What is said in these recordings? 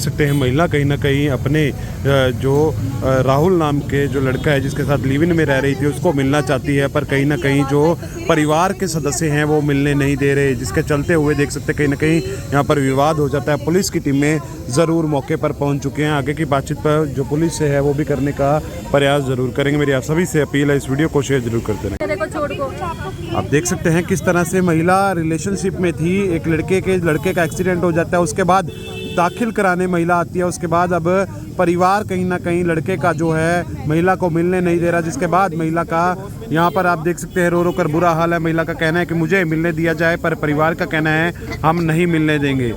देख सकते हैं महिला कहीं ना कहीं अपने जो राहुल नाम के जो लड़का है जिसके साथ लिव इन में रह रही थी उसको मिलना चाहती है, पर कहीं ना कहीं जो परिवार के सदस्य हैं वो मिलने नहीं दे रहे, जिसके चलते हुए देख सकते हैं कहीं ना कहीं यहाँ पर विवाद हो जाता है। पुलिस की टीमें ज़रूर मौके पर पहुँच चुके हैं, आगे की बातचीत पर जो पुलिस से है वो भी करने का प्रयास ज़रूर करेंगे। मेरी आप सभी से अपील है, इस वीडियो को शेयर जरूर करते रहें। आप देख सकते हैं किस तरह से महिला रिलेशनशिप में थी, एक लड़के का एक्सीडेंट हो जाता है, उसके बाद दाखिल कराने महिला आती है, उसके बाद अब परिवार कहीं ना कहीं लड़के का जो है महिला को मिलने नहीं दे रहा, जिसके बाद महिला का यहाँ पर आप देख सकते हैं रो रो कर बुरा हाल है। महिला का कहना है कि मुझे मिलने दिया जाए, पर परिवार का कहना है हम नहीं मिलने देंगे।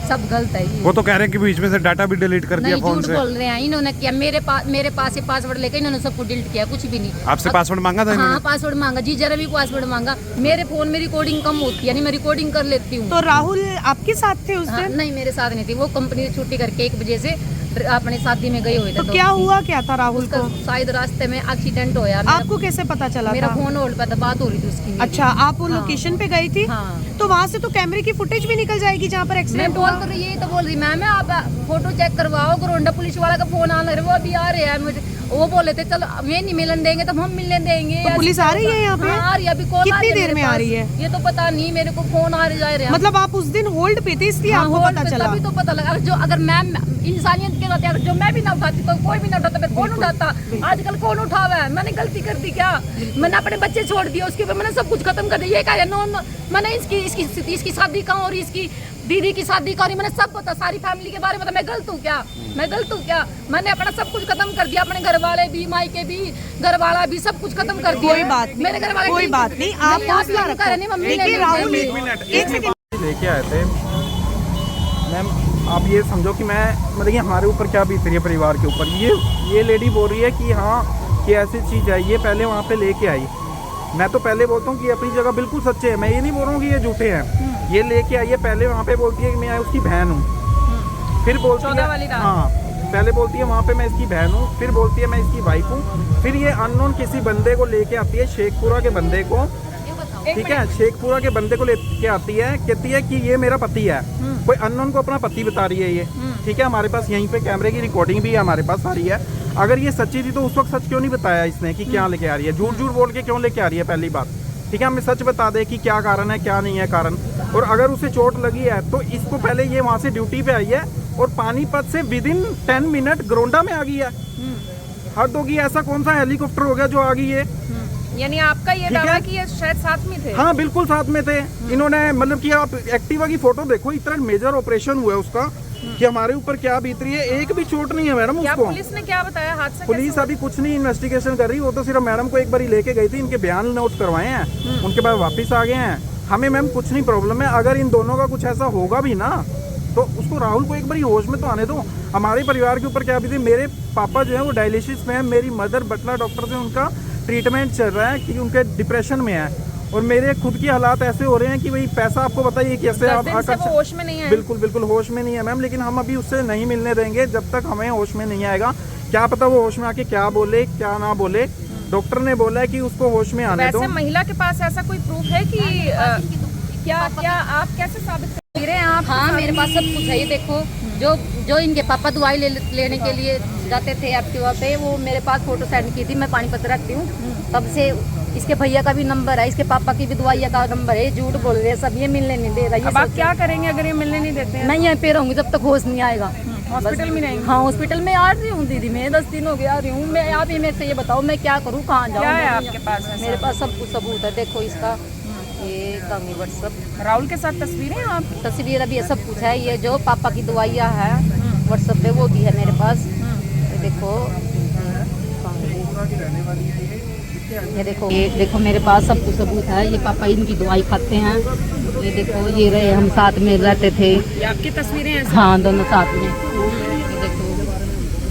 सब गलत है ये। वो तो कह रहे हैं कि बीच में से डाटा भी डिलीट कर दिया फोन से। बोल रहे हैं इन्होंने किया, मेरे पास से पासवर्ड लेकर इन्होंने सबको डिलीट किया, कुछ भी नहीं। आपसे पासवर्ड मांगा था? हाँ पासवर्ड मांगा जी, जरा भी पासवर्ड मांगा। मेरे फोन में रिकॉर्डिंग कम होती है, नहीं मैं रिकॉर्डिंग कर लेती हूँ। तो राहुल आपके साथ थे उस दिन? नहीं मेरे साथ नहीं थी, वो कंपनी से छुट्टी करके 1 बजे से अपने शादी में गए हुए थे। तो क्या हुआ क्या था राहुल को? शायद रास्ते में एक्सीडेंट होया। आपको कैसे पता चला? मेरा फोन होल्ड पे था, बात हो रही थी उसकी। अच्छा, आप वो लोकेशन पे गई थी? हाँ। तो वहाँ से तो कैमरे की फुटेज भी निकल जाएगी जहाँ पर एक्सीडेंट हुआ। बोल रही तो बोल रही मैम आप फोटो चेक करवाओ, गोंडा पुलिस वाला का फोन आ रहा है, वो अभी आ रहे हैं। मुझे वो बोले थे चलो वे नहीं मिलन देंगे तो हम मिलने देंगे। तो पुलिस आ रही है यहाँ पे? आ रही है, अभी कॉल कितनी देर में आ रही है? ये तो पता नहीं, मेरे को फोन आ रहे हैं। मतलब आप उस दिन होल्ड पे थे इसलिए आपको पता चला? तभी तो पता लगा। जो अगर मैम इंसानियत के नाते जो मैं भी ना उठाती तो कोई भी ना उठाता, फिर कौन उठाता? आजकल कौन उठावा है? मैंने गलती कर दी क्या? मैंने अपने बच्चे छोड़ दिए, उसके ऊपर मैंने सब कुछ खत्म कर दिया। ये क्या है? मैंने इसकी शादी कहाँ हो रही, इसकी दीदी की शादी करी, मैंने सब पता, सारी फैमिली के बारे में। मैं गलत हूँ क्या? मैं गलत हूँ क्या? मैंने अपना सब कुछ खत्म कर दिया, अपने घर वाले भी, मायके भी, घर वाला भी, सब कुछ खत्म कर दिया। कोई बात नहीं, मेरे घर वाले कोई बात नहीं, आप हौसला रखो। देखिए राहुल, एक सेकंड लेके आए थे मैम। आप ये समझो कि मैं मतलब कि हमारे ऊपर क्या बीत रही है परिवार के ऊपर। ये लेडी बोल रही है कि हाँ कि ऐसी चीज़ है, ये पहले वहाँ पे लेके आई। मैं तो पहले बोलता हूँ कि अपनी जगह बिल्कुल सच्चे हैं, मैं ये नहीं बोल रहा हूँ कि ये झूठे हैं। ये लेके आई है, पहले वहाँ पे बोलती है कि मैं उसकी बहन हूँ, फिर बोलती है हाँ, पहले बोलती है वहाँ पे मैं इसकी बहन हूँ, फिर बोलती है मैं इसकी वाइफ हूँ, फिर ये अननोन किसी बंदे को लेके आती है, शेखपुरा के बंदे को, ठीक है, शेखपुरा के बंदे को लेके आती है, कहती है कि ये मेरा पति है। कोई अननोन को अपना पति बता रही है ये, ठीक है। हमारे पास यहीं पे कैमरे की रिकॉर्डिंग भी हमारे पास आ रही है। अगर ये सच्ची थी तो उस वक्त सच क्यों नहीं बताया इसने कि क्या लेके आ रही है? झूठ बोल के क्यों लेके आ रही है? पहली बात, ठीक है, हमें सच बता दे कि क्या कारण है, क्या नहीं है कारण। और अगर उसे चोट लगी है तो इसको पहले ये वहाँ से ड्यूटी पे आई है और पानीपत से विदिन 10 मिनट गोंडा में आ गई है। हद होगी, ऐसा कौन सा हेलीकॉप्टर हो गया जो आ गई है? यानी आपका ये दावा कि ये शायद साथ में थे? हाँ बिल्कुल साथ में थे। इन्होंने मतलब कि आप एक्टिवा की फोटो देखो, इतना मेजर ऑपरेशन हुआ है उसका कि हमारे ऊपर क्या बीत रही है। एक भी चोट नहीं है मैडम उसको। पुलिस ने क्या बताया हादसा? पुलिस अभी कुछ नहीं इन्वेस्टिगेशन कर रही, वो तो सिर्फ मैडम को एक बार लेके गई थी, इनके बयान नोट करवाए हैं, उनके बाद वापस आ गए हैं। हमें मैम कुछ नहीं प्रॉब्लम है, अगर इन दोनों का कुछ ऐसा होगा भी ना तो उसको राहुल को एक बार होश में तो आने दो। हमारे परिवार के ऊपर क्या बीती? मेरे पापा जो है वो डायलिसिस में है, मेरी मदर बटला डॉक्टर से उनका ट्रीटमेंट चल रहा है कि उनके डिप्रेशन में है, और मेरे खुद की हालात ऐसे हो रहे हैं कि भाई पैसा आपको बताइए कैसे आप होश में नहीं है। बिल्कुल होश में नहीं है मैम, लेकिन हम अभी उससे नहीं मिलने देंगे जब तक हमें होश में नहीं आएगा। क्या पता वो होश में आके क्या बोले क्या ना बोले। डॉक्टर ने बोला है कि उसको होश में आने दो। महिला के पास ऐसा कोई प्रूफ है कि क्या आप कैसे साबित कर रहे हैं आप? हाँ मेरे पास सब कुछ है, ये देखो जो इनके पापा दवाई लेने के लिए जाते थे एक्टिवा पे, वो मेरे पास फोटो सेंड की थी। मैं पानीपत रखती हूँ, तब से इसके भैया का भी नंबर है, इसके पापा की भी दवाइया का नंबर है। झूठ बोल रहे हैं सब, ये मिलने नहीं दे रहा। अब आप क्या करेंगे अगर ये मिलने नहीं देते हैं? नहीं यहाँ पे रहूंगी जब तक होश नहीं आएगा। हॉस्पिटल में रहेंगे? हाँ हॉस्पिटल में आ रही हूँ दीदी, मैं 10 दिन हो गया आ रही हूँ। मैं आप ही मेरे से ये बताओ मैं क्या करूँ, कहाँ जाऊँ? क्या है आपके पास? मेरे पास सब कुछ सबूत है, देखो इसका ये कांगी व्हाट्सअप। राहुल के साथ तस्वीरें आप? तस्वीर अभी सब कुछ है। ये जो पापा की दवाइयाँ है व्हाट्सएप पे वो भी है मेरे पास। ये देखो, ये देखो मेरे पास सब कुछ सबूत है। ये पापा इनकी दवाई खाते हैं। ये देखो ये रहे, हम साथ में रहते थे। ये आपकी तस्वीरें हैं? हाँ दोनों साथ में। ये देखो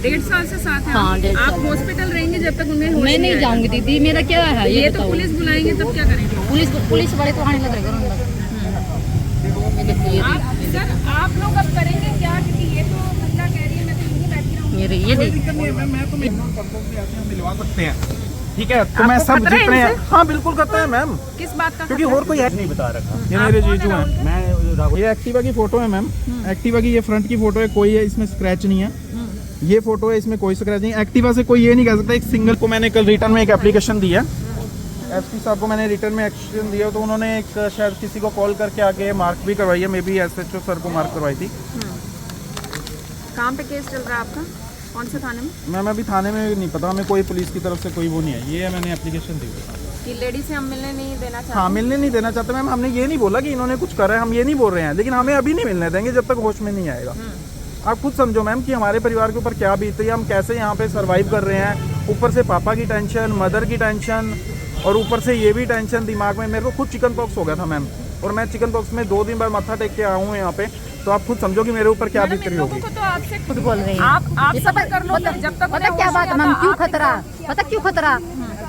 1.5 साल से साथ हैं? हाँ 1.5 साल। आप हॉस्पिटल रहेंगे जब तक उन्हें? मैं नहीं जाऊंगी दीदी, मेरा क्या है ये तो पुलिस बुलाएंगे तब क्या करेंगे? पुलिस वाले तो आने लग रहे हैं। सर आप लोग अब करेंगे क्या? क्योंकि ये तो महिला कह रही है मैं तो यहीं बैठी रहूंगी। ये दिक्कत नहीं है मैम, मैं तो मिलवा सकते हैं। ठीक है, तो मैं आपको सब खतरा है जितने हैं, इनसे? हाँ बिल्कुल करता है मैम, किस बात का क्योंकि खतरा और कोई है नहीं बता रखा। ये मेरे आप कौन जीजू है हैं। मैं राहुल ये एक्टिवा की फोटो है मैम, एक्टिवा की ये फ्रंट की फोटो है, कोई है इसमें स्क्रैच नहीं है। ये फोटो है, इसमें कोई स्क्रैच नहीं है। एक्टिवा से कोई ये नहीं कह सकता। एक सिंगल को मैंने कल रिटर्न में एक एप्लीकेशन दी है, एसपी साहब को मैंने रिटर्न में एक्शन दिया, तो उन्होंने एक शायद किसी को कॉल करके आके मार्क भी करवाई है, मे बी एसएचओ सर को मार्क करवाई थी। कहाँ पे केस चल रहा है आपका, कौन से थाने में? मैम अभी थाने में नहीं पता, हमें कोई पुलिस की तरफ से कोई वो नहीं है। ये मैंने एप्लीकेशन दी है। कि लेडी से हम मिलने नहीं देना चाहते? हाँ, मिलने नहीं देना चाहते मैम। हमने ये नहीं बोला कि इन्होंने कुछ करा है, हम ये नहीं बोल रहे हैं, लेकिन हमें अभी नहीं मिलने देंगे जब तक होश में नहीं आएगा। आप खुद समझो मैम कि हमारे परिवार के ऊपर क्या बीतती है, हम कैसे यहाँ पे सरवाइव कर रहे हैं। ऊपर से पापा की टेंशन, मदर की टेंशन, और ऊपर से ये भी टेंशन दिमाग में। मेरे को खुद चिकन पॉक्स हो गया था मैम, और मैं चिकन पॉक्स में 2 दिन बाद मत्था टेक के आया हूँ यहाँ पे, तो आप खुद समझो कि मेरे ऊपर क्या बीत रही होगी। लोगों को तो आपसे खुद बोल रही है। आप सबर कर लो, जब तक पता क्या बात है मैम, क्यों खतरा, पता क्यों खतरा,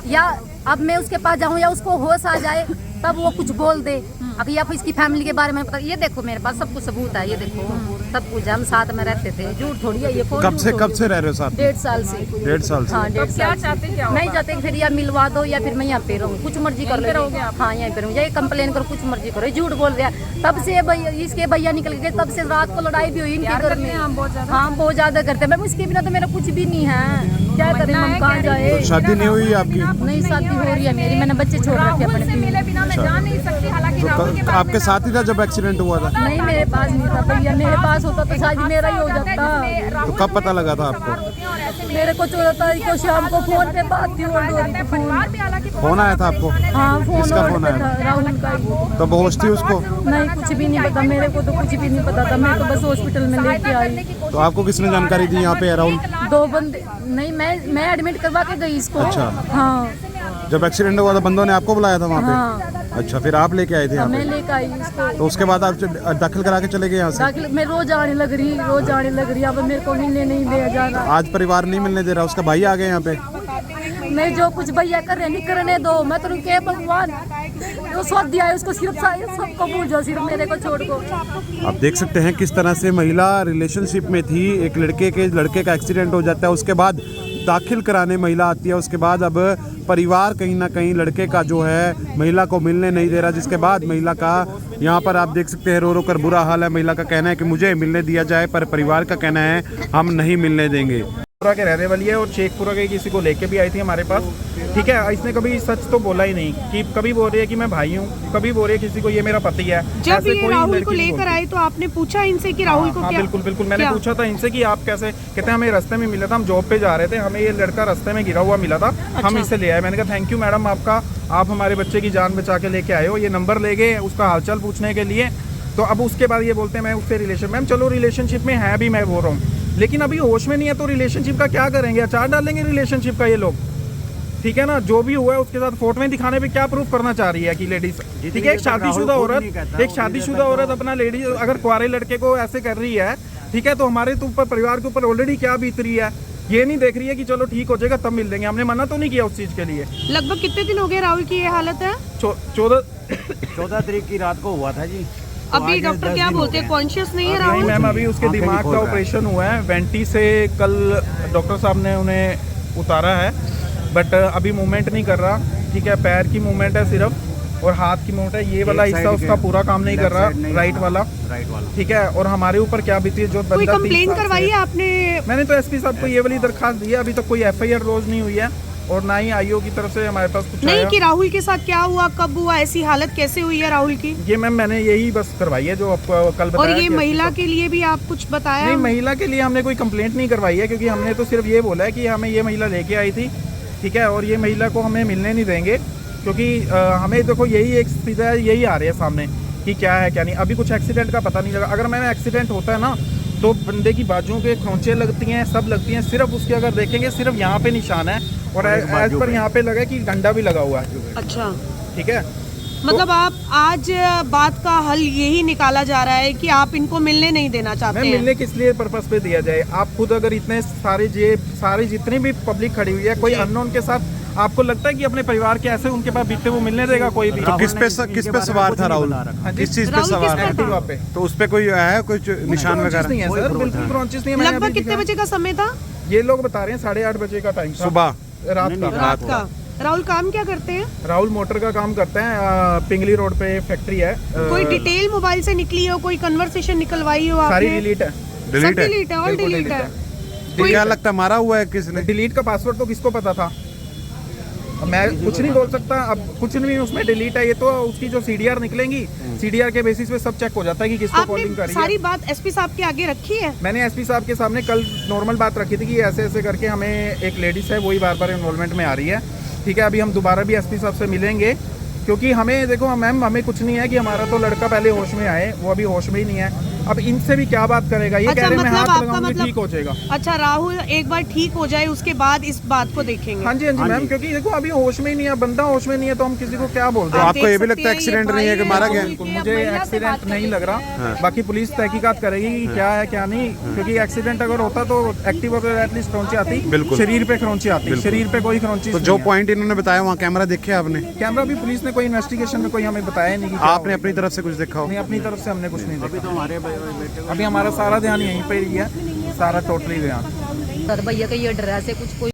या अब मैं उसके पास जाऊँ या उसको होश आ जाए तब वो कुछ बोल दे, अब या फिर इसकी फैमिली के बारे में पता। ये देखो मेरे पास सब कुछ सबूत है, ये देखो सब कुछ, हम साथ में रहते थे, झूठ थोड़ी है ये। कौन कब से झूठ कब थोड़ी से है? रह रहे हो साथ? 1.5 साल से। 1.5 साल से? हाँ, 1.5 क्या साल से। चाहते क्या नहीं चाहते कि फिर या मिलवा दो या फिर मैं यहाँ पे रहूँ, कुछ मर्जी कर पे रहोगे आप? हाँ, यहीं पे रहूँ, यही कंप्लेन करो, कुछ मर्जी करो। झूठ बोल रहा है, तब से इसके भैया निकल गए, तब से रात को लड़ाई भी हुई इनके घर में। हम बहुत ज्यादा हाँ, बहुत ज्यादा करते हैं मैम, उसके बिना तो मेरा कुछ भी नहीं है। क्या करें हम, कहाँ जाए? तो शादी नहीं हुई आपकी? नहीं, शादी हो रही है मेरी, मैंने बच्चे छोड़ रखे राहुल से मिले अपने। बिना मैं जा नहीं सकती, हालांकि राहुल के तो बारे आपके साथ ही था जब एक्सीडेंट हुआ था? नहीं, मेरे पास नहीं था भैया, मेरे पास होता तो शायद मेरा ही हो जाता। तो कब पता लगा था आपको? मेरे को 14 तारीख को शाम को फोन पे बात थी, और डोरी पे परिवार भी हालांकि फोन आया था आपको? हाँ, फोन किसका और फोन पे आया? था, राहुल का ही। तब होश थी उसको? नहीं, कुछ भी नहीं पता मेरे को, तो कुछ भी नहीं पता था। मैं तो बस हॉस्पिटल में लेके आई। तो आपको किसने जानकारी दी यहाँ पे राहुल? 2 बंदे, नहीं मैं एडमिट करवा के गई इसको। अच्छा। हाँ जब एक्सीडेंट हुआ था बंदों ने आपको बुलाया था वहाँ हाँ, पे? अच्छा, फिर आप लेके आए थे यहाँ मैं पे? लेके आई इसको। तो उसके बाद आप दाखिल करा के चले गए यहाँ से? दाखिल मैं रोज आने लग रही, अब मेरे को मिलने नहीं दिया जा रहा। आज परिवार नहीं मिलने दे रहा, उसका भाई आ गए यहाँ पे? मैं जो कुछ भैया कर रहे नहीं करने दो, मैं तो उनके भगवान जो स्वाद दिया है उसको सिर्फ सब कबूल जो, सिर्फ मेरे को छोड़ को। आप देख सकते हैं किस तरह से महिला रिलेशनशिप में थी, एक लड़के का एक्सीडेंट हो जाता है, उसके बाद दाखिल कराने महिला आती है, उसके बाद अब परिवार कहीं ना कहीं लड़के का जो है महिला को मिलने नहीं दे रहा, जिसके बाद महिला का यहाँ पर आप देख सकते हैं रो रो कर बुरा हाल है। महिला का कहना है कि मुझे मिलने दिया जाए, पर परिवार का कहना है हम नहीं मिलने देंगे। शेखपुरा के रहने वाली है, और शेखपुरा के किसी को लेके भी आई थी हमारे पास। ठीक है, इसने कभी सच तो बोला ही नहीं, कि कभी बोल रही है कि मैं भाई हूँ, कभी बोल रही है किसी को ये मेरा पति है। जब ऐसे ये कोई राहुल लड़की को नहीं लेकर बोलती। आए तो आपने पूछा इनसे कि राहुल को हाँ क्या? बिल्कुल बिल्कुल, मैंने क्या? पूछा था इनसे कि आप कैसे, कहते हैं हमें रास्ते में मिला था, हम जॉब पे जा रहे थे, हमें ये लड़का रास्ते में गिरा हुआ मिला था, हम इससे ले आए। मैंने कहा थैंक यू मैडम आपका, आप हमारे बच्चे की जान बचा के लेके आए हो। ये नंबर ले गए उसका हालचाल पूछने के लिए। तो अब उसके बाद ये बोलते हैं मैं उससे रिलेशन, मैम चलो रिलेशनशिप में है भी, मैं बोल रहा हूँ, लेकिन अभी होश में नहीं है, तो रिलेशनशिप का क्या करेंगे? अचार डालेंगे रिलेशनशिप का ये लोग। ठीक है ना, जो भी हुआ है उसके साथ फोटो में दिखाने पे क्या प्रूफ करना चाह रही है कि लेडीज, ठीक है, एक शादीशुदा औरत, एक शादीशुदा औरत अपना लेडीज अगर कुंवारे लड़के को ऐसे कर रही है, ठीक है, तो हमारे तो ऊपर परिवार के ऊपर ऑलरेडी क्या बीत रही है। ये नहीं देख रही है कि चलो ठीक हो जाएगा तब मिल लेंगे। हमने मना तो नहीं किया उस चीज के लिए। लगभग कितने दिन हो गए राहुल की ये हालत है? 14 तारीख की रात को हुआ था जी। तो अभी आज डॉक्टर 10 क्या दिन हो बोलते हैं, गए। कॉन्शियस नहीं है नहीं राहुल? मैम, अभी उसके आंखें नहीं दिमाग खोल का रहा है। ऑपरेशन हुआ है, वेंटी से कल डॉक्टर साहब ने उन्हें उतारा है, बट अभी मूवमेंट नहीं कर रहा। ठीक है, पैर की मूवमेंट है सिर्फ, और हाथ की मूवमेंट है। ये वाला एक हिस्सा साइड उसका के पूरा काम नहीं कर लेफ्ट रहा, साइड नहीं राइट कर वाला। राइट वाला। ठीक है, और हमारे ऊपर क्या बीती है, जो कोई बंदा 30 कंप्लेन साल करवाई से- है आपने? मैंने तो एसपी साहब को ये वाली दरखास्त दी है, अभी तक कोई एफआईआर रोज नहीं हुई है, और ना ही आईओ की तरफ से हमारे पास कुछ नहीं आया। कि राहुल के साथ क्या हुआ, कब हुआ, ऐसी हालत कैसे हुई है राहुल की? ये मैम मैंने यही बस करवाई है जो आपको कल बताया। और ये कि SP महिला साहब- के लिए भी आप कुछ बताया? नहीं, महिला के लिए हमने कोई कंप्लेंट नहीं करवाई है, क्योंकि हमने तो सिर्फ ये बोला है कि हमें ये महिला लेके आई थी। ठीक है, और ये महिला को हमें मिलने नहीं देंगे, क्योंकि हमें देखो यही एक सीधा यही आ रही है सामने कि क्या है क्या नहीं। अभी कुछ एक्सीडेंट का पता नहीं लगा। अगर मैंने एक्सीडेंट होता है ना, तो बंदे की बाजुओं के खोंचे लगती हैं, सब लगती हैं, सिर्फ उसके अगर देखेंगे सिर्फ यहाँ पे निशान है, और एज पर यहाँ पे लगा कि डंडा भी लगा हुआ है। अच्छा, ठीक है, मतलब आप आज बात का हल यही निकाला जा रहा है कि आप इनको मिलने नहीं देना चाहते मैं हैं? मिलने किस लिए पर्पस पे दिया जाए? आप खुद अगर इतने सारे जितनी भी पब्लिक खड़ी हुई है, कोई अननोन के साथ आपको लगता है कि अपने परिवार के ऐसे उनके पास बीते वो मिलने देगा कोई भी? तो किस पे सवार था राहुल? किस चीज पे राहुल किस सवार पे था? एक्टिवा पे। तो उस पे कोई है कुछ निशान Conscious वगैरह? नहीं है सर, बिल्कुल कॉन्शियस नहीं है। मैंने लगभग अभी कितने दिखा- बजे का समय था? ये लोग बता रहे हैं 8:30 बजे का टाइम था, सुबह रात का। रात का। राहुल काम क्या करते हैं? राहुल मोटर का काम करते हैं, पिंगली रोड पे फैक्ट्री है। कोई डिटेल मोबाइल से निकली हो, कोई कन्वर्सेशन निकलवाई हो सारी आपने? डिलीट है। डिलीट है। डिलीट है, ऑल बिल्कुल डिलीट delete है। तो क्या लगता है मारा हुआ है किसने? डिलीट का पासवर्ड तो किसको पता था? अब मैं कुछ नहीं बोल सकता, अब कुछ नहीं उसमें डिलीट है, ये तो उसकी जो सीडीआर निकलेंगी, सीडीआर के बेसिस पे सब चेक हो जाता है कि किसको कॉलिंग आपने करी है। सारी बात एसपी साहब के आगे रखी है? मैंने एसपी साहब के सामने कल नॉर्मल बात रखी थी कि ऐसे ऐसे करके हमें एक लेडीज है वही बार बार इन्वॉल्वमेंट में आ रही है। ठीक है, अभी हम दोबारा भी एसपी साहब से मिलेंगे, क्योंकि हमें देखो मैम, हमें कुछ नहीं है कि हमारा तो लड़का पहले होश में आए, वो अभी होश में ही नहीं है। अब इनसे भी क्या बात करेगा? ये अच्छा, कह रहे हैं मैं मतलब हाथ आपका लगाऊंगी मतलब- ठीक हो जाएगा। अच्छा, राहुल एक बार ठीक हो जाए उसके बाद इस बात को देखेंगे। हाँ जी मैम, क्योंकि देखो अभी होश में ही नहीं है, बंदा होश में नहीं है, तो हम किसी को क्या बोल तो रहे हैं? आपको ये भी लगता है एक्सीडेंट नहीं है कि मारा गया? बिल्कुल, मुझे एक्सीडेंट नहीं लग रहा। बाकी पुलिस तहकीकात करेगी कि क्या है क्या नहीं, क्योंकि एक्सीडेंट अगर होता तो एक्टिवा पे एटलीस्ट खरोंची आती, बिल्कुल। शरीर पे खरोंची आती, शरीर पे कोई खरोंची तो जो पॉइंट इन्होंने बताया वहाँ कैमरा देखे आपने? कैमरा भी पुलिस ने कोई इन्वेस्टिगेशन में कोई हमें बताया नहीं कि क्या आपने अपनी तरफ से कुछ देखा हो? नहीं, अपनी तरफ से हमने कुछ नहीं देखा। अभी हमारा सारा ध्यान यहीं पे ही है, सारा टोटली ध्यान। सर भैया का ये ड्रेस है, कुछ कोई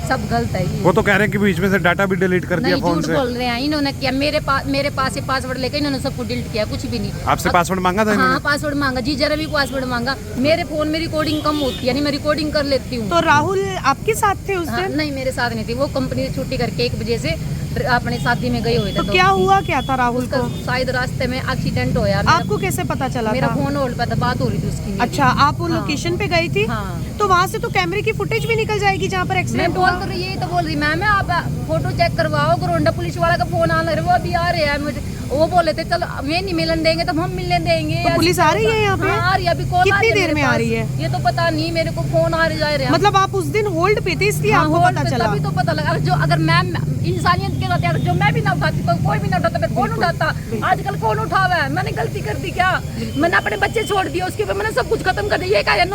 सब गलत है ये। वो तो कह रहे हैं कि बीच में से डाटा भी डिलीट कर दिया नहीं, फोन झूठ से। बोल रहे हैं। इन्होंने क्या मेरे पास से पासवर्ड लेकर इन्होंने सब कुछ डिलीट किया, कुछ भी नहीं। आपसे पासवर्ड मांगा था हाँ, इन्होंने? पासवर्ड मांगा जी, जरा भी पासवर्ड मांगा। मेरे फोन में रिकॉर्डिंग कम होती है, यानी मैं रिकॉर्डिंग कर लेती हूँ। तो राहुल आपके साथ थे उस हाँ, दिन? नहीं मेरे साथ नहीं थी, वो कंपनी से छुट्टी करके 1 बजे से अपने शादी में गए हुए थे। तो क्या हुआ क्या था राहुल को? शायद रास्ते में एक्सीडेंट होया। आपको कैसे पता चला मेरा था? फोन होल्ड पे था, बात हो रही थी उसकी मेरी। अच्छा, आप वो हाँ। लोकेशन पे गई थी? हाँ। तो वहाँ से तो कैमरे की फुटेज भी निकल जाएगी जहाँ पर मैं एक्सीडेंट बोल हुआ। तो रही है, तो बोल रही मैम आप फोटो चेक करवाओ। गोरोंडा पुलिस वाला का फोन आना वो अभी आ रहे हैं मुझे, वो बोले थे चलो वे नहीं मिलन देंगे तो हम मिलने देंगे। तो पुलिस आ रही है यहाँ पे? हाँ, आ रही है, अभी कॉल कितनी देर में आ रही है? ये तो पता नहीं, मेरे को फोन आ रहे जा रहे हैं। मतलब आप उस दिन होल्ड पे थे इसलिए हाँ, आपको होल्ड पता पे चला? तभी तो पता लगा। जो अगर मैम इंसानियत के नाते अगर जो मैं भी ना उठाती तो कोई भी ना उठाता, फिर कौन उठाता? आजकल कौन उठावा है? मैंने गलती कर दी क्या? मैंने अपने बच्चे छोड़ दिए, उसके ऊपर मैंने सब कुछ खत्म कर दिया। ये क्या है?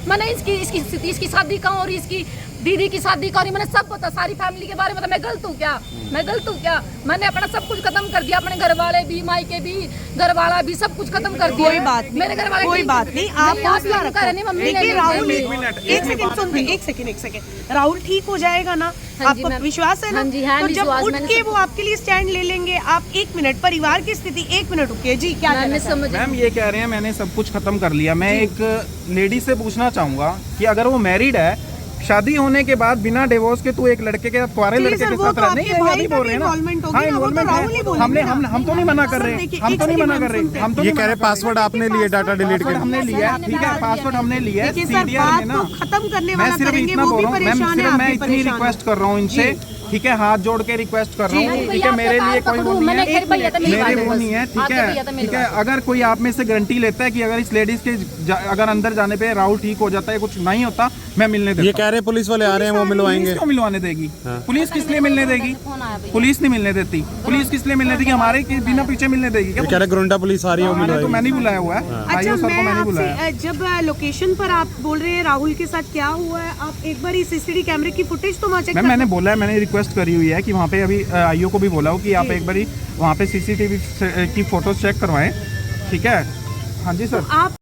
मैंने इसकी शादी का और इसकी दीदी की शादी का, और मैंने सब पता, सारी फैमिली के बारे में। मैं गलत हूँ क्या? मैं गलत हूँ क्या? मैंने अपना सब कुछ खत्म कर दिया, अपने घर वाले भी, मायके भी, घर वाला भी, सब कुछ खत्म कर दिया। कोई बात नहीं, मेरे घर वाले कोई बात नहीं, आप हौसला नहीं, रखो। नहीं, मम्मी देखिए ने राहुल, नहीं, एक सेकंड सुन, एक सेकंड, राहुल ठीक हो जाएगा ना? हाँ जी, आपको मैम। विश्वास है ना? हाँ जी, हाँ, तो जब विश्वास, उठ मैंने के सब वो आपके लिए स्टैंड ले लेंगे, आप 1 मिनट, परिवार की स्थिति 1 मिनट रुकिए जी, क्या कहना मैं चाहते हैं? समझ मैम ये कह रहे हैं मैंने सब कुछ खत्म कर लिया। मैं एक लेडी से पूछना चाहूंगा कि अगर वो मैरिड है, शादी होने के बाद बिना डिवोर्स के तू एक लड़के के कुआरे चलिए लड़के सर, के वो साथ तो रह आपके नहीं, ये भाई अभी का बोल रहे हैं ना। involvement होगी हाँ, ना, वो तो involvement राहुल ही है। बोलेंगे हमने ना। हम तो नहीं मना कर रहे, देखिए, हम एक तो नहीं सेकंड मना मैम कर रहे, सुनते हैं। हम तो ये नहीं कह रहे मना कर पासवर्ड आपने लिए, डाटा डिलीट पासवर्ड कर हमने लिया है, ठीक है, पासवर्ड हमने लिया है, देखिए सर, सीडीआर में बात ना। को खत्म करने मैं वाला सिर्फ करेंगे, इतना वो बोल भी रहा हूँ मैम, परेशान है, सिर्फ आप मैं भी इतनी परेशान रिक्वेस्ट कर रहा हूँ इनसे, ठीक है, हाथ जोड़ के रिक्वेस्ट कर रहा हूँ, ठीक है, मेरे लिए कोई वो नहीं है, मेरे वो नहीं है, ठीक है, ठीक है। अगर कोई आप में से गारंटी लेता है कि अगर इस लेडीज के अगर अंदर जाने पे राहुल ठीक हो जाता है, कुछ नहीं होता, मैं मिलने देता ये हूँ। कह रहे हैं पुलिस वाले आ रहे हैं, वो मिलवाएंगे। पुलिस क्यों मिलवाने देगी? पुलिस किस लिए मिलने देगी? पुलिस नहीं मिलने देती। पुलिस किस लिए मिलने देगी? हमारे के बिना पीछे मिलने देगी क्या? ये कह रहे गोरंडा पुलिस आ रही है, वो मैंने तो मिलवाएंगे। मैंने ही बुलाया हुआ है, अच्छा, आईओ सर को मैं मैंने बुलाया। आपसे जब लोकेशन पर आप बोल रहे हैं राहुल के साथ क्या हुआ है, आप एक बार सीसीटीवी कैमरे की फुटेज तो वहाँ चेक मैम मैंने बोला है, मैंने रिक्वेस्ट करी हुई है कि वहाँ पे अभी आईओ को भी बोला हो कि आप एक बारी वहाँ पे सीसीटीवी की फोटोज चेक करवाएं, ठीक है? हाँ जी सर। आप,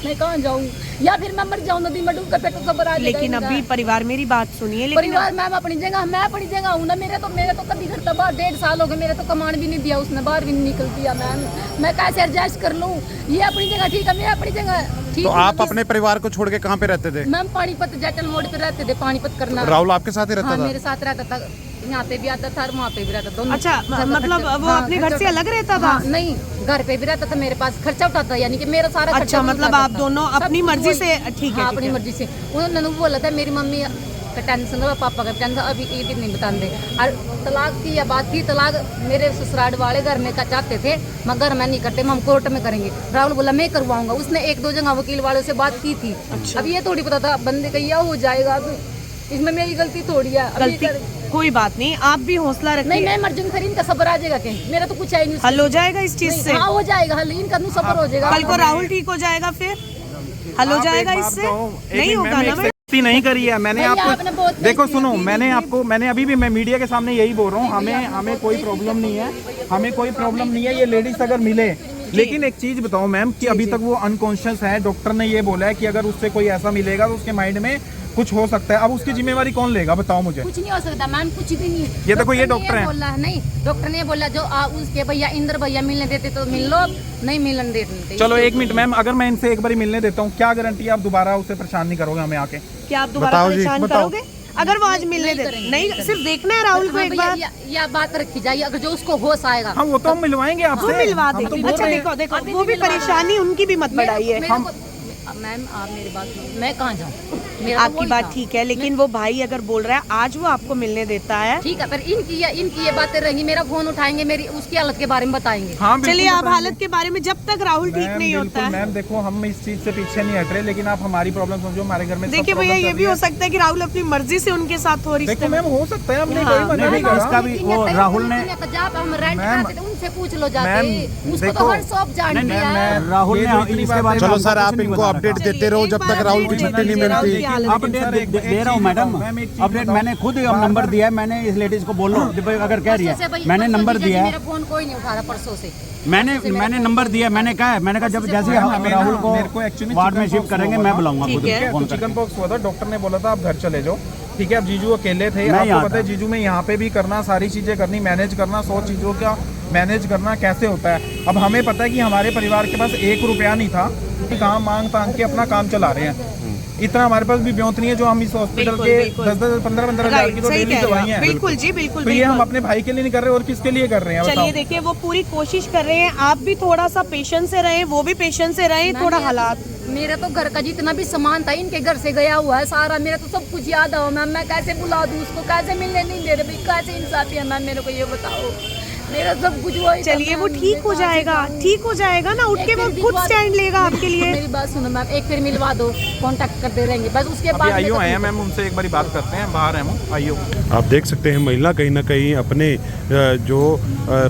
मैं कहाँ जाऊँ, या फिर मैं मर जाऊँ नदी में डूब कर, पेट को खबर आ जाएगा लेकिन इनका। अभी परिवार, मेरी बात सुनिए, लेकिन परिवार मैम अपनी जगह, मैं अपनी जगह हूँ ना। मेरे तो कभी घर तबाह 1.5 साल हो गए, मेरे तो कमांड भी नहीं दिया उसने, बाहर भी नहीं निकल दिया मैम। मैं कैसे एडजस्ट कर लूँ? ये अपनी जगह ठीक है, मैं अपनी जगह ठीक तो हूँ। आप अपने परिवार को छोड़ के कहाँ पे रहते थे? मैम पानीपत जटल मोड़ पे रहते थे, पानीपत करना। राहुल आपके साथ ही रहता हाँ, था? मेरे साथ रहता था, यहाँ पे भी आता था और वहाँ पे भी रहता था, दोनों। अच्छा, खर्चा- मतलब खर्चा- वो हाँ, अपने घर से खर्चा- अलग रहता था? हाँ, नहीं, घर पे भी रहता था, मेरे पास खर्चा उठाता था, यानी कि मेरा सारा खर्चा अच्छा, वो मतलब उठाता आप था। दोनों सब अपनी कुछ मर्जी वही- से, ठीक है, हाँ, ठीक अपनी है। मर्जी से। उन्होंने बोला था मेरी मम्मी का टेंशन था, पापा का टेंशन, अभी ये भी नहीं बताते। और तलाक की या बात थी, तलाक मेरे ससुराल वाले घर में का चाहते थे, मगर मैं नहीं करते, हम कोर्ट में करेंगे। राहुल बोला मैं करवाऊंगा, उसने 1-2 जगह वकील वालों से बात की थी। अब ये थोड़ी पता था बंदे का यह हो जाएगा, तो इसमें मेरी गलती थोड़ी है। अब ये गलती कोई बात नहीं, आप भी हौसला नहीं, रखिए, मैं मर्जुन खरीन का सबर आ जाएगा कहीं, मेरा तो कुछ है ही नहीं। हल हो जाएगा इस चीज से। हाँ, हो जाएगा हल, इनका नू सबर हो जाएगा। कल को राहुल ठीक हो जाएगा, फिर हल हो आप जाएगा एक बात इससे? कहो, एक नहीं मिनट, होगा मैम, ना एक मैम? गलती नहीं करी है मैंने। भैया, आपने आपको बहुत देखो गलती सुनो, की। मैंने अभी भी मैं मीडिया के सामने यही बोल रहा हूँ, हमें कोई प्रॉब्लम नहीं है, हमें कोई प्रॉब्लम नहीं है ये लेडीज अगर मिले। लेकिन एक चीज बताओ मैम कि अभी तक वो अनकॉन्शियस है, डॉक्टर ने ये बोला है कि अगर उससे कोई ऐसा मिलेगा तो उसके माइंड में कुछ हो सकता है, अब उसकी जिम्मेवारी कौन लेगा बताओ मुझे। कुछ नहीं हो सकता मैम, कुछ भी नहीं। ये देखो, ये डॉक्टर डॉक्टर हैं। बोला है नहीं, डॉक्टर ने बोला जो उसके भैया इंद्र भैया मिलने देते तो मिल लो, नहीं मिलने देते। चलो एक मिनट मैम, अगर मैं इनसे एक बारी मिलने देता हूँ, क्या गारंटी आप दोबारा उसे परेशान नहीं करोगे हमें आके? क्या आप दोबारा बताओ जी, परेशान बताओ। करोगे अगर वो आज मिलने दे? नहीं, सिर्फ देखना है राहुल को हाँ एक भैया, बार। या बात रखी जाए, अगर जो उसको होश आएगा हाँ वो तो हम मिलवाएंगे आपसे, वो मिलवा हम दे। तो बोल अच्छा रहे हैं। देखो देखो, वो भी परेशानी उनकी भी मत बढ़ाइए। मैम आप मेरी बात सुनो, मैं कहाँ जाऊँ? मेरा तो आपकी वही बात था। ठीक है, लेकिन वो भाई अगर बोल रहा है आज वो आपको मिलने देता है, ठीक है, पर इनकी ये बातें रहेंगी, मेरा फोन उठाएंगे, मेरी उसकी हालत के बारे में बताएंगे। हाँ बिल्कुल चलिए आप बताएंगे। हालत के बारे में, जब तक राहुल ठीक मैम, नहीं बिल्कुल, होता है। मैम देखो हम इस चीज से पीछे नहीं हट रहे, लेकिन आप हमारी प्रॉब्लम समझो, हमारे घर में सब देखिए भैया, problem ये चल भी रही हो है। सकता है कि राहुल अपनी मर्जी से उनके साथ हो रिश्ते देखो में। मैम हो सकता है, हमने हाँ। कोई मना नहीं करा। इसका भी वो राहुल ने हम रेंट मैम, कराते थे, उनसे पूछ लो जाके, मैम, उसको तो देखो, हर शॉप जानती नहीं, है। राहुल ये ने जो इतनी इसके बात बारे है- में चलो हमको सर, कुछ आप नहीं इनको बता अपडेट रखा। देते रहो जब तक राहुल की छुट्टी नहीं मिलती। अपडेट दे रहा हूँ मैडम, अपडेट मैंने खुद नंबर दिया है, मैंने इस लेडीज को बोलो अगर कह रही है, मैंने नंबर दिया है, मेरा फोन कोई नहीं उठा रहा परसों से। मैंने नंबर दिया, मैंने कहा है, मैंने कहा जब जैसे हम हमें ना, राहुल मेरे को actually को वार्ड में chicken शिफ्ट pox करेंगे, हुआ मैं था। बुलाऊंगा खुद ठीक है। फोन चिकन करके। पॉक्स हुआ था, डॉक्टर ने बोला था आप घर चले जाओ, ठीक है। अब जीजू अकेले थे, मैं आपको यहाँ पता है था। जीजू में यहाँ पे भी करना, सारी चीजें करनी, मैनेज करना, 100 चीजों का मैनेज करना कैसे होता है। अब हमें पता है कि हमारे परिवार के पास 1 रुपया नहीं था कि काम मांग तांग के अपना काम चला रहे हैं। इतना हमारे पास भी ब्योंत नहीं है जो हम इस हॉस्पिटल बिल्कुल, के बिल्कुल। 10-10, 15-15 हजार की तो सही डेली कह रहे दवाई हैं। हैं। बिल्कुल जी, बिल्कुल तो ये हम बिल्कुल। अपने भाई के लिए नहीं कर रहे और किसके लिए कर रहे हैं चलिए बताओ। देखिए, वो पूरी कोशिश कर रहे हैं, आप भी थोड़ा सा पेशेंस से रहें, वो भी पेशेंस से रहें, थोड़ा हालात। मेरा तो घर का जितना भी सामान था इनके घर से गया हुआ है सारा, मेरा तो सब कुछ याद है मैम। मैं कैसे बुला दूँ उसको, कैसे मिलने नहीं दे रहे भाई, कैसे इंसाफी है मैम, मेरे को ये बताओ। मेरा सब कुछ वही था, चलिए वो मैम, ठीक हो मेरे जाएगा, पास ठीक हो जाएगा ना, उठ एक के वो फिर खुद दिखवा- स्टैंड लेगा आपके लिए। मेरी बात सुनो मैम, एक फिर मिलवा दो, कांटेक्ट करते रहेंगे बस, उसके अभी बाद आइयो आए हैं मैम, उनसे एक बारी बात करते हैं, बाहर हैं हम, आइयो। आप देख सकते हैं महिला कहीं ना कहीं अपने जो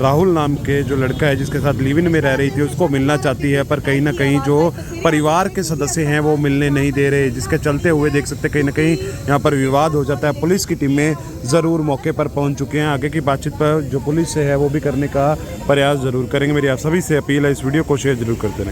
राहुल नाम के जो लड़का है जिसके साथ लिव इन में रह रही थी उसको मिलना चाहती है, पर कहीं ना कहीं जो परिवार के सदस्य हैं वो मिलने नहीं दे रहे, जिसके चलते हुए देख सकते हैं कहीं ना कहीं यहाँ पर विवाद हो जाता है। पुलिस की टीमें ज़रूर मौके पर पहुँच चुके हैं, आगे की बातचीत पर जो पुलिस से है वो भी करने का प्रयास ज़रूर करेंगे। मेरी आप सभी से अपील है, इस वीडियो को शेयर जरूर करते रहें।